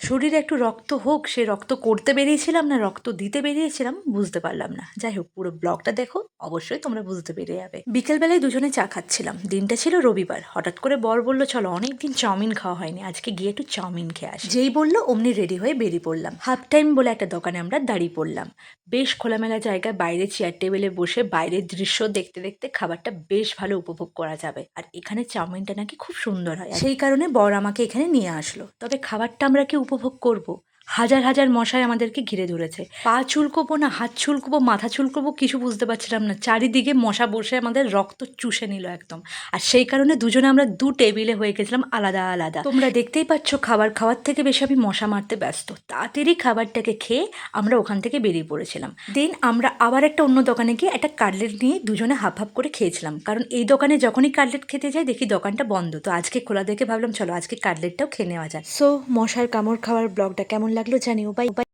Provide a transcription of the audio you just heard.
শরীরে একটু রক্ত হোক, সে রক্ত করতে বেরিয়েছিলাম না রক্ত দিতে বেরিয়েছিলাম বুঝতে পারলাম না। যাই হোক, পুরো ব্লগটা দেখো, অবশ্যই তোমরা বুঝতে পেরে যাবে। বিকেলবেলায় দুজনে চা খাচ্ছিলাম, দিনটা ছিল রবিবার। হঠাৎ করে বর বলল চলো অনেকদিন চাউমিন খাওয়া হয়নি, আজকে গিয়ে একটু চাউমিন খেয়ে আসি। যেই বললো অমনি রেডি হয়ে বেরিয়ে পড়লাম। হাফ টাইম বলে একটা দোকানে আমরা দাঁড়িয়ে পড়লাম। বেশ খোলামেলা জায়গায় বাইরে চেয়ার টেবিলে বসে বাইরের দৃশ্য দেখতে দেখতে খাবারটা বেশ ভালো উপভোগ করা যাবে। আর এখানে চাউমিনটা নাকি খুব সুন্দর হয়, সেই কারণে বর আমাকে এখানে নিয়ে আসলো। তবে খাবারটা আমরা কি উপভোগ করব? হাজার হাজার মশাই আমাদেরকে ঘিরে ধরেছে। পা চুলকোবো না হাত চুলকোবো মাথা চুলকোবো কিছু বুঝতে পারছিলাম না। চারিদিকে মশা বসে আমাদের রক্ত চুষে নিল একদম। আর সেই কারণে দুজনে আমরা দু টেবিলে হয়ে গেছিলাম আলাদা আলাদা। তোমরা দেখতেই পাচ্ছ খাবার খাওয়ার থেকে বেশি আমি মশা মারতে ব্যস্ত। তাড়াতাড়ি খাবারটাকে খেয়ে আমরা ওখান থেকে বেরিয়ে পড়েছিলাম। দেন আমরা আবার একটা অন্য দোকানে গিয়ে একটা কাটলেট নিয়ে দুজনে হাফ হাফ করে খেয়েছিলাম, কারণ এই দোকানে যখনই কাটলেট খেতে যাই দেখি দোকানটা বন্ধ। তো আজকে খোলা দেখে ভাবলাম চলো আজকে কাটলেটটাও খেয়ে নেওয়া যায়। সো মশার কামড় খাওয়ার ব্লগটা কেমন লাগলো জানিও। Bye bye.